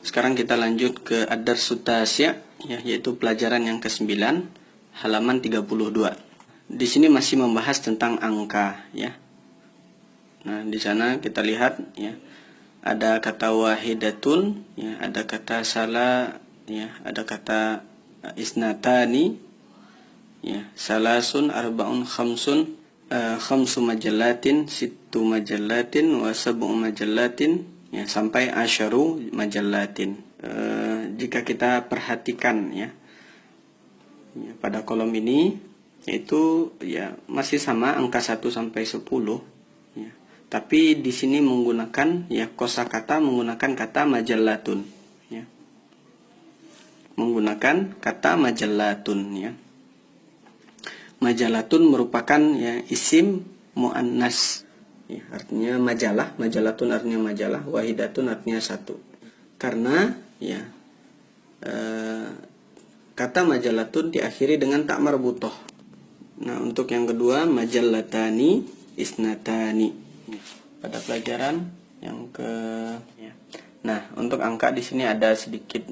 Sekarang kita lanjut ke ad-darsut tasya', ya, yaitu pelajaran yang ke-9, halaman 32. Di sini masih membahas tentang angka, ya. Nah, di sana kita lihat, ya, ada kata wahidatun, ya, ada kata salah, ya, ada kata isnatani, ya, salasun, arba'un, khamsun, khamsu majallatin, sittu majallatin, wa sab'u majallatin, ya, sampai asyaru majallatin. Jika kita perhatikan, ya, pada kolom ini, yaitu, ya, masih sama angka 1 sampai 10, ya. Tapi di sini menggunakan, ya, kosakata menggunakan kata majallatun, ya. Menggunakan kata majallatun, ya. Majalatun merupakan, ya, isim muannas, ya, artinya majalah. Majalatun artinya majalah, wahidatun artinya satu. Karena, ya, kata majalatun diakhiri dengan tak marbutoh. Nah, untuk yang kedua, majallatani, isnatani, pada pelajaran yang ke, ya. Nah, untuk angka di sini ada sedikit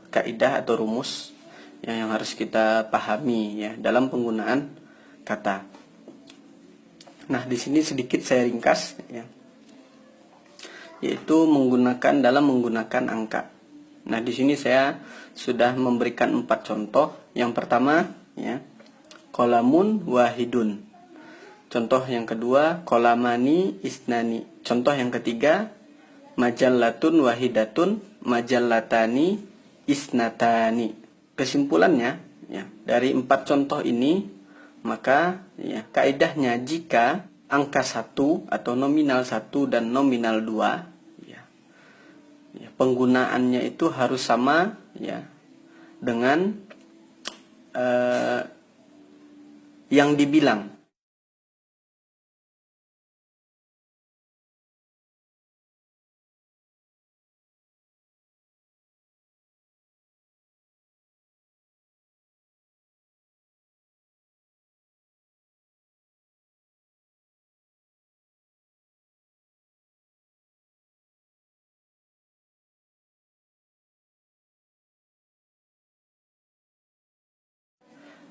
kaidah atau rumus, ya, yang harus kita pahami, ya, dalam penggunaan kata. Nah, di sini sedikit saya ringkas, ya, yaitu dalam menggunakan angka. Nah, di sini saya sudah memberikan 4 contoh. Yang pertama, ya, qalamun wahidun. Contoh yang kedua, qalamani isnani. Contoh yang ketiga, majallatun wahidatun, majallatani isnatani. Kesimpulannya, ya, dari 4 contoh ini, maka, ya, kaidahnya jika angka 1 atau nominal 1 dan nominal 2, ya, penggunaannya itu harus sama, ya, dengan yang dibilang.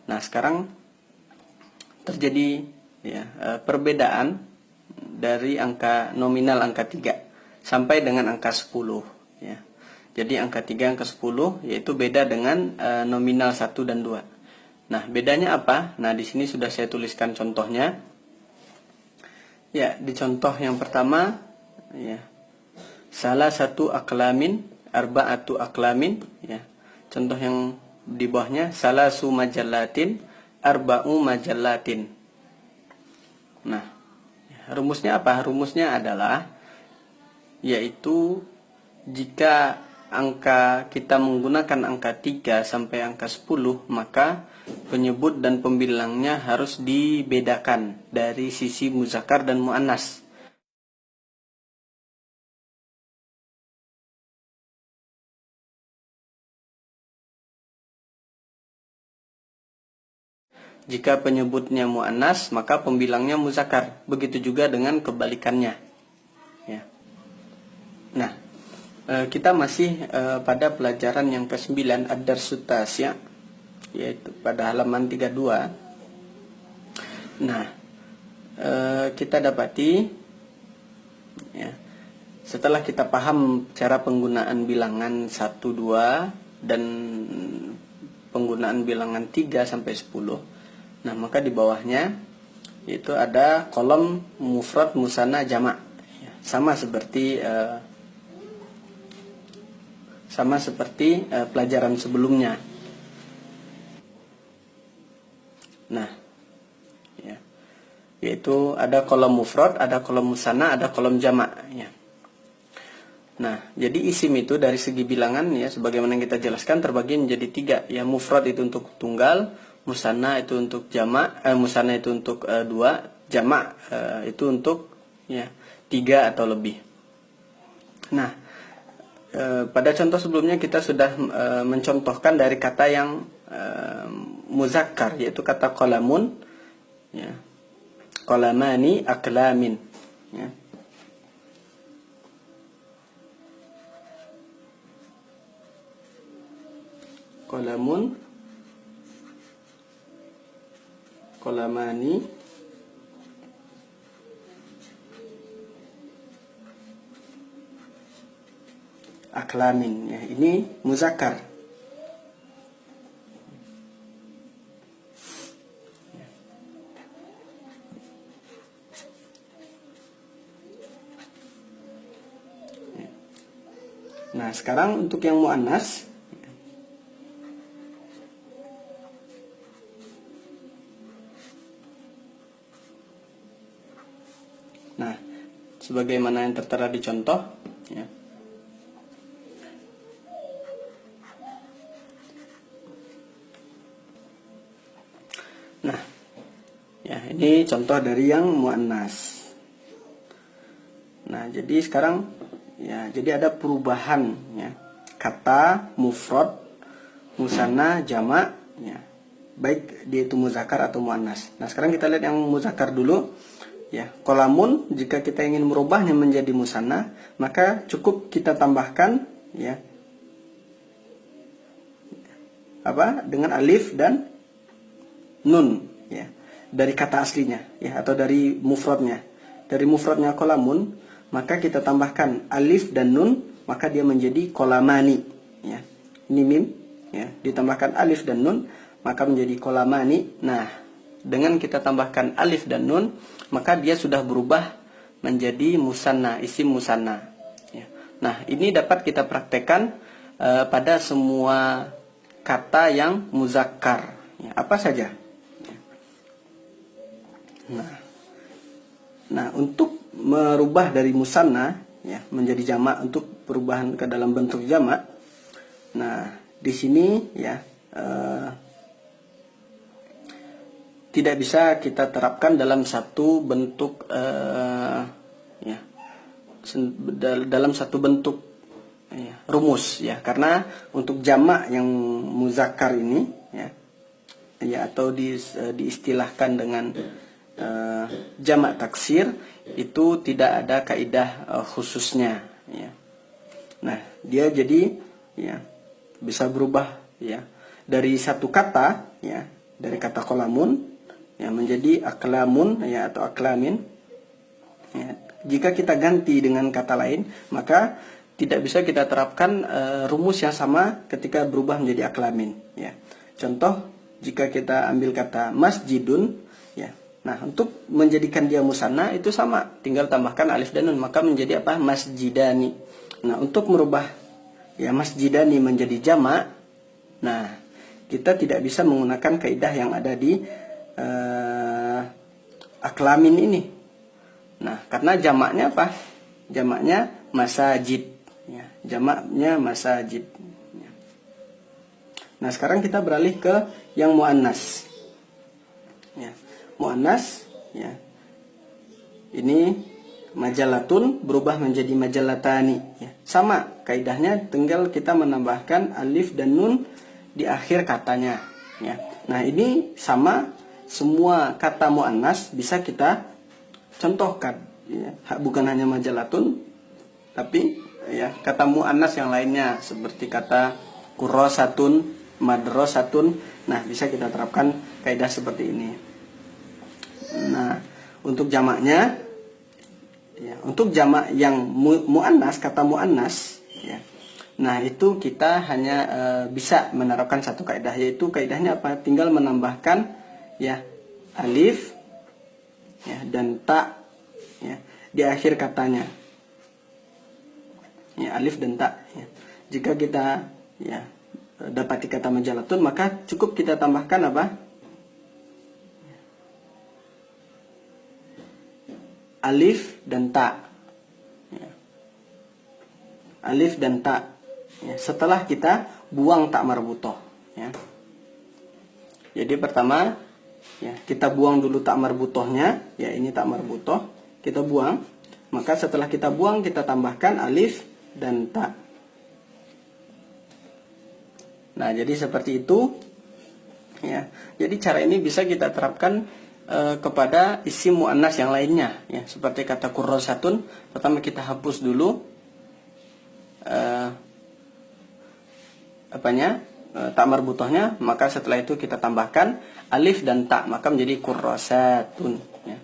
Nah, sekarang terjadi, ya, perbedaan dari angka nominal angka 3 sampai dengan angka 10, ya. Jadi angka 3 angka 10 yaitu beda dengan nominal 1 dan 2. Nah, bedanya apa? Nah, di sini sudah saya tuliskan contohnya. Ya, di contoh yang pertama, ya, salah satu aklamin, arba'atu aklamin, ya. Contoh yang di bawahnya, salasu majallatin, arba'u majallatin. Nah, rumusnya apa? Rumusnya adalah, yaitu jika kita menggunakan angka 3 sampai angka 10, maka penyebut dan pembilangnya harus dibedakan dari sisi muzakkar dan muannas. Jika penyebutnya muannas, maka pembilangnya muzakkar. Begitu juga dengan kebalikannya, ya. Nah, kita masih pada pelajaran yang ke-9 ad-darsut tasya', yaitu pada halaman 32. Nah, kita dapati, ya, setelah kita paham cara penggunaan bilangan 1, 2 dan penggunaan bilangan 3 sampai 10, nah, maka di bawahnya itu ada kolom mufrad, musanna, jamak, ya, sama seperti pelajaran sebelumnya. Nah, ya, yaitu ada kolom mufrad, ada kolom musanna, ada kolom jamak, ya. Nah, jadi isim itu dari segi bilangan, ya, sebagaimana yang kita jelaskan terbagi menjadi 3, ya. Mufrad itu untuk tunggal, musanna itu untuk jamak, musanna itu untuk 2, jamak itu untuk, ya, 3 atau lebih. Nah, pada contoh sebelumnya kita sudah mencontohkan dari kata yang muzakkar, yaitu kata qalamun, ya, qalamani aklamin, ya. qalamun, qalamani, aklamin. Ya, ini muzakkar. Nah, sekarang untuk yang muannas, nah, sebagaimana yang tertera di contoh, ya. Nah, ya, ini contoh dari yang muannas. Nah, jadi sekarang, ya, jadi ada perubahan, ya, kata mufrad, musanna, jamak, ya, baik dia itu muzakkar atau muannas. Nah, sekarang kita lihat yang muzakkar dulu, ya. Qalamun, jika kita ingin merubahnya menjadi musanna, maka cukup kita tambahkan, ya, apa, dengan alif dan nun, ya, dari kata aslinya, ya, atau dari mufradnya. Dari mufradnya qalamun, maka kita tambahkan alif dan nun, maka dia menjadi qalamani, ya. Ini mim, ya, ditambahkan alif dan nun, maka menjadi qalamani. Nah, dengan kita tambahkan alif dan nun, maka dia sudah berubah menjadi musanna, isim musanna, ya. Nah, ini dapat kita praktekkan pada semua kata yang muzakkar, ya, apa saja. Nah, untuk merubah dari musanna, ya, menjadi jamak, untuk perubahan ke dalam bentuk jamak. Nah, di sini, ya, tidak bisa kita terapkan dalam satu bentuk, ya, dalam satu bentuk, ya, rumus, ya, karena untuk jamak yang muzakkar ini, ya, ya, atau diistilahkan dengan jamak taksir, itu tidak ada kaidah khususnya, ya. Nah, dia jadi, ya, bisa berubah, ya, dari satu kata, ya, dari kata qalamun, ya, menjadi aklamun, ya, atau aklamin, ya. Jika kita ganti dengan kata lain, maka tidak bisa kita terapkan rumus yang sama ketika berubah menjadi aklamin, ya. Contoh, jika kita ambil kata masjidun, ya. Nah, untuk menjadikan dia musanna itu sama, tinggal tambahkan alif dan nun, maka menjadi apa? Masjidani. Nah, untuk merubah, ya, masjidani menjadi jamak, nah, kita tidak bisa menggunakan kaidah yang ada di aklamin ini. Nah, karena jamaknya apa? Jamaknya masajid, ya, jamaknya masajid, ya. Nah, sekarang kita beralih ke yang muannas, ya. Muannas, ya, ini majalatun berubah menjadi majalatani, ya. Sama kaidahnya, tinggal kita menambahkan alif dan nun di akhir katanya, ya. Nah, ini sama, semua kata muannas bisa kita contohkan, ya. Bukan hanya majalatun, tapi, ya, kata muannas yang lainnya seperti kata kurrosatun, madrasatun. Nah, bisa kita terapkan kaidah seperti ini. Nah, untuk jamaknya, ya, untuk jamak yang muannas, kata muannas, ya, nah, itu kita hanya bisa menerapkan satu kaidah, yaitu kaidahnya apa? Tinggal menambahkan, ya, alif, ya, dan ta, ya, di akhir katanya, ya, alif dan ta, ya. Jika kita, ya, dapati kata majalatun, maka cukup kita tambahkan apa? Alif dan ta, ya. Alif dan ta, ya, setelah kita buang tak marbutoh, ya. Jadi pertama, ya, kita buang dulu tak marbutohnya, ya, ini tak marbutoh, kita buang. Maka setelah kita buang, kita tambahkan alif dan ta. Nah, jadi seperti itu, ya. Jadi cara ini bisa kita terapkan kepada isim muannas yang lainnya, ya, seperti kata kurrosatun. Pertama kita hapus dulu tak marbutohnya, maka setelah itu kita tambahkan alif dan ta, maka menjadi kurrasatun ya.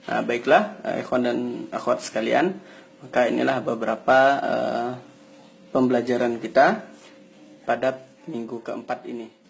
Nah, baiklah ikhwan dan akhwat sekalian, maka inilah beberapa pembelajaran kita pada minggu keempat ini.